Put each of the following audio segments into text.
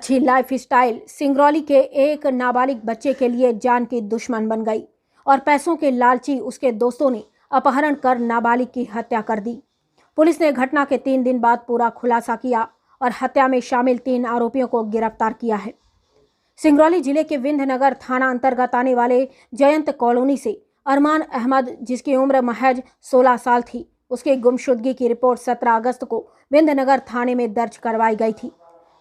अच्छी लाइफस्टाइल सिंगरौली के एक नाबालिग बच्चे के लिए जान की दुश्मन बन गई और पैसों के लालची उसके दोस्तों ने अपहरण कर नाबालिग की हत्या कर दी। पुलिस ने घटना के 3 दिन बाद पूरा खुलासा किया और हत्या में शामिल 3 आरोपियों को गिरफ्तार किया है। सिंगरौली जिले के विंध्यनगर थाना अंतर्गत आने वाले जयंत कॉलोनी से अरमान अहमद, जिसकी उम्र महज 16 साल थी, उसकी गुमशुदगी की रिपोर्ट 17 अगस्त को विंध्यनगर थाने में दर्ज करवाई गई थी।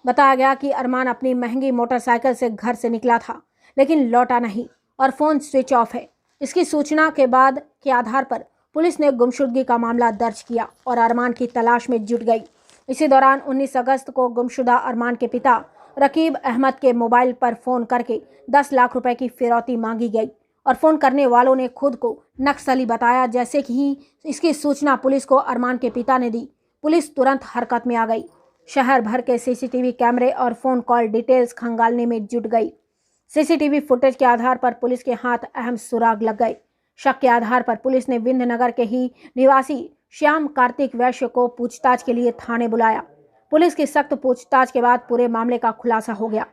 बताया गया कि अरमान अपनी महंगी मोटरसाइकिल से घर से निकला था, लेकिन लौटा नहीं और फ़ोन स्विच ऑफ है। इसकी सूचना के आधार पर पुलिस ने गुमशुदगी का मामला दर्ज किया और अरमान की तलाश में जुट गई। इसी दौरान 19 अगस्त को गुमशुदा अरमान के पिता रकीब अहमद के मोबाइल पर फ़ोन करके 10 लाख रुपए की फिरौती मांगी गई और फ़ोन करने वालों ने खुद को नक्सली बताया। जैसे कि ही इसकी सूचना पुलिस को अरमान के पिता ने दी, पुलिस तुरंत हरकत में आ गई। शहर भर के सीसीटीवी कैमरे और फ़ोन कॉल डिटेल्स खंगालने में जुट गई। सीसीटीवी फुटेज के आधार पर पुलिस के हाथ अहम सुराग लग गए। शक के आधार पर पुलिस ने विंध्यनगर के ही निवासी श्याम कार्तिक वैश्य को पूछताछ के लिए थाने बुलाया। पुलिस की सख्त पूछताछ के बाद पूरे मामले का खुलासा हो गया।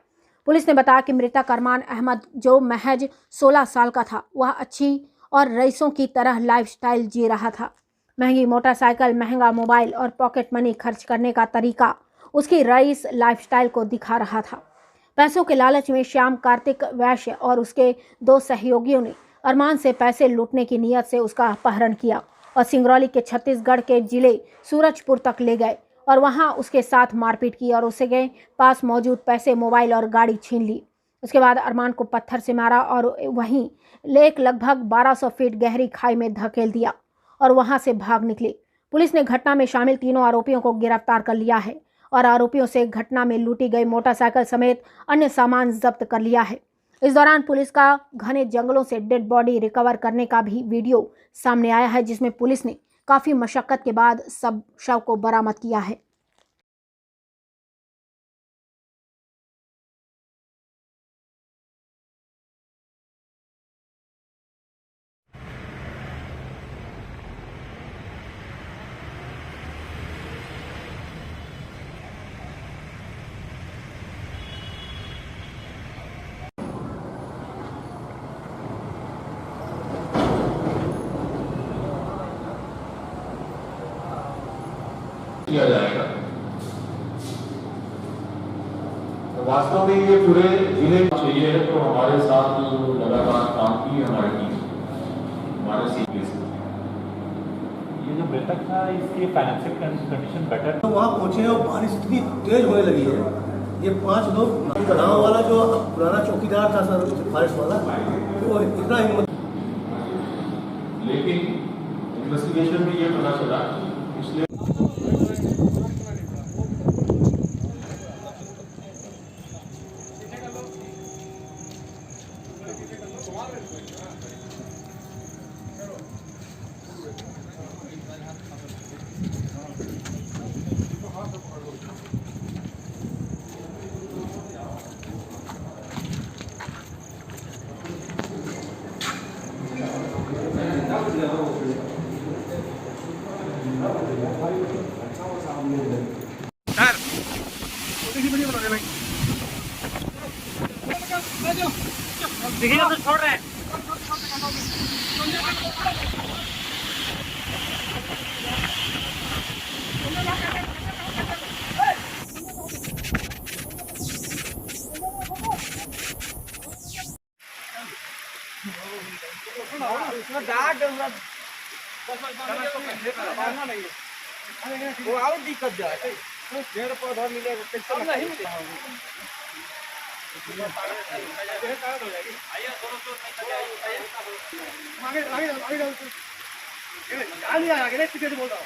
पुलिस ने बताया कि मृतक अरमान अहमद, जो महज 16 साल का था, वह अच्छी और रईसों की तरह लाइफस्टाइल जी रहा था। महंगी मोटरसाइकिल, महंगा मोबाइल और पॉकेट मनी खर्च करने का तरीका उसकी रईस लाइफस्टाइल को दिखा रहा था। पैसों के लालच में श्याम कार्तिक वैश्य और उसके 2 सहयोगियों ने अरमान से पैसे लूटने की नीयत से उसका अपहरण किया और सिंगरौली के छत्तीसगढ़ के जिले सूरजपुर तक ले गए और वहां उसके साथ मारपीट की और उसके पास मौजूद पैसे, मोबाइल और गाड़ी छीन ली। उसके बाद अरमान को पत्थर से मारा और वहीं लगभग 1200 फीट गहरी खाई में धकेल दिया और वहां से भाग निकले। पुलिस ने घटना में शामिल तीनों आरोपियों को गिरफ्तार कर लिया है और आरोपियों से घटना में लूटी गई मोटरसाइकिल समेत अन्य सामान जब्त कर लिया है। इस दौरान पुलिस का घने जंगलों से डेड बॉडी रिकवर करने का भी वीडियो सामने आया है, जिसमें पुलिस ने काफी मशक्कत के बाद सब शव को बरामद किया है। किया जाएगा। तो वास्तव में ये पूरे जिले चाहिए है, तो हमारे साथ लगातार काम की हमारी टीम, हमारे सीपीएस। ये जो मृतक था, इसकी फाइनेंशियल कंडीशन बेटर, तो वहाँ पहुँचे और बारिश इतनी तेज होने लगी है। ये 5 लोग, गाँव वाला जो पुराना चौकीदार था सर, बारिश वाला, वो इतना हिम्मत, लेकिन इन्वेस्टिगेशन में ये पता चला इसलिए देखिए तो छोड़ रहे हैं। वो और दिक्कत जाए, पेड़ पौधा मिलेगा कैसे नहीं मिलेगा। आगे पीछे बोल रहा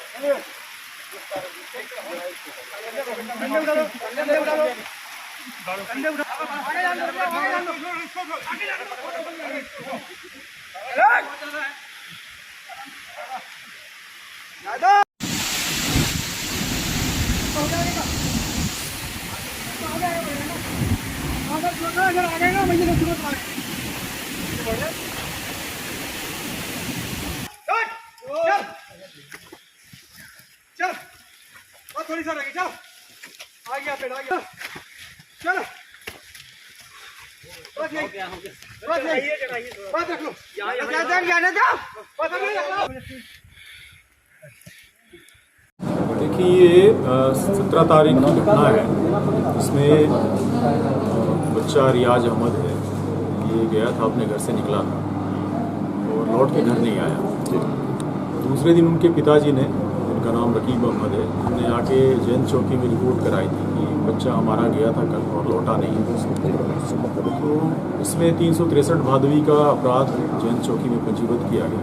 चल थोड़ी सा रही, चल आ गया पेड़ आ गया। देखिए ये 17 तारीख की घटना है। इसमें बच्चा रियाज अहमद है, ये गया था अपने घर से निकला था और लौट के घर नहीं आया। दूसरे दिन उनके पिताजी ने, उनका नाम रकीब अहमद है, उन्होंने आके जैन चौकी में रिपोर्ट कराई थी कि बच्चा हमारा गया था कल और लौटा नहीं। तो इसमें 363 भादवी का अपराध जैन चौकी में पंजीबद्ध किया गया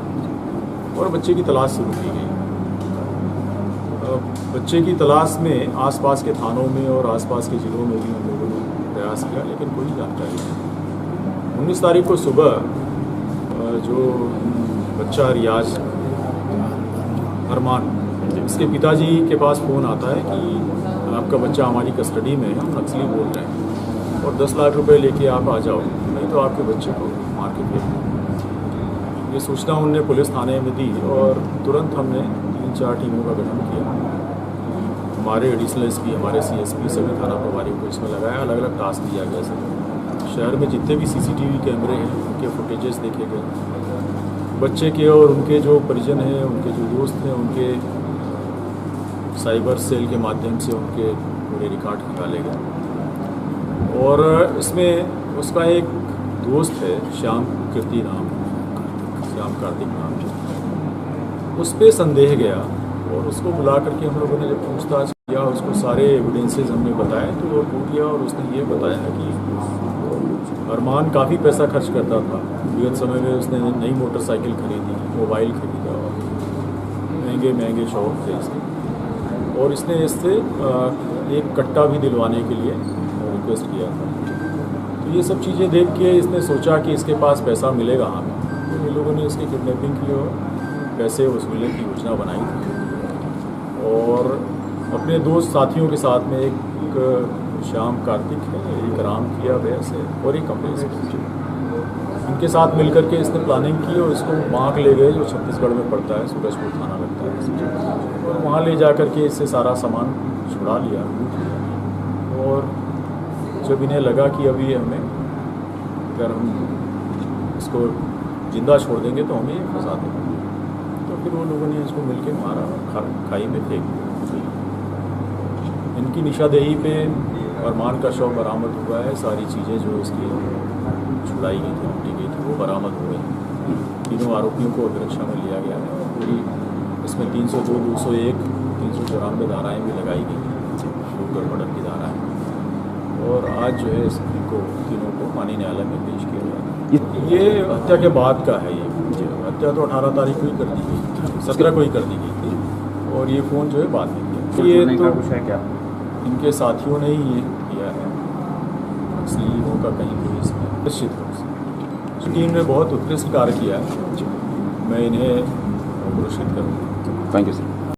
और बच्चे की तलाश शुरू की गई। बच्चे की तलाश में आसपास के थानों में और आसपास के ज़िलों में भी हम लोगों ने प्रयास किया, लेकिन कोई जानकारी नहीं। 19 तारीख को सुबह जो बच्चा रियाज अरमान, इसके पिताजी के पास फ़ोन आता है कि आपका बच्चा हमारी कस्टडी में है, हम नक्सली बोल रहे हैं और 10 लाख रुपए लेके आप आ जाओ, नहीं तो आपके बच्चे को मार के फेंक देंगे। ये सूचना उनने पुलिस थाने में दी और तुरंत हमने 3-4 टीमों का गठन किया। हमारे एडिशनल एसपी, हमारे सीएसपी, सभी थाना प्रभारियों को इसमें लगाया, अलग अलग टास्क दिया गया सर। शहर में जितने भी सीसीटीवी कैमरे हैं उनके फुटेजेस देखे गए, बच्चे के और उनके जो परिजन हैं, उनके जो दोस्त हैं, उनके साइबर सेल के माध्यम से उनके पूरे रिकॉर्ड निकाले गए। और इसमें उसका एक दोस्त है श्याम कीर्ति नाम, श्याम कार्तिक नाम, उस पर संदेह गया और उसको बुला करके हम लोगों ने जब पूछताछ किया, उसको सारे एविडेंसेस हमने बताए तो वो टूट गया और उसने ये बताया कि अरमान काफ़ी पैसा खर्च करता था। विगत समय में उसने नई मोटरसाइकिल खरीदी, मोबाइल खरीदा और महंगे महंगे शौक थे इसके, और इसने इससे एक कट्टा भी दिलवाने के लिए रिक्वेस्ट किया था। तो ये सब चीज़ें देख के इसने सोचा कि इसके पास पैसा मिलेगा हमें, तो ये लोगों ने इसकी किडनैपिंग की और पैसे वसूलने की योजना बनाई थी। और अपने दोस्त साथियों के साथ में एक श्याम कार्तिक है, एक राम किया वैस है और एक कमलेश है, इनके साथ मिलकर के इसने प्लानिंग की और इसको मांग ले गए, जो छत्तीसगढ़ में पड़ता है, सूरजपुर थाना लगता है, और वहाँ ले जा कर के इससे सारा सामान छुड़ा लिया। और जब इन्हें लगा कि अभी हमें, अगर हम इसको जिंदा छोड़ देंगे तो हमें फंसा देंगे, तो फिर वो लोगों ने इसको मिलके मारा और खाई में फेंक दिया। इनकी निशादेही पे अरमान का शव बरामद हुआ है। सारी चीज़ें जो इसकी छुड़ाई गई थी, लूटी गई थी, वो बरामद हो गई। तीनों आरोपियों को अभिरक्षा में लिया गया है। पूरी इसमें 302, 201, 394 धाराएँ भी लगाई गई, शूटर मर्डर की धाराएँ। और आज जो है इनको तीनों को माननीय न्यायालय में पेश किया गया। ये हत्या के बाद का है। ये हत्या तो 18 तारीख को ही कर दी गई, 17 को ही कर दी गई थी, और ये फ़ोन जो है बाद में किया। ये तो कुछ है क्या, इनके साथियों ने ही ये किया है, असली का कहीं कोई इसमें निश्चित रूप से टीम ने बहुत उत्कृष्ट कार्य किया है। मैं इन्हें पुरस्कृत करूँगा। Thank you sir.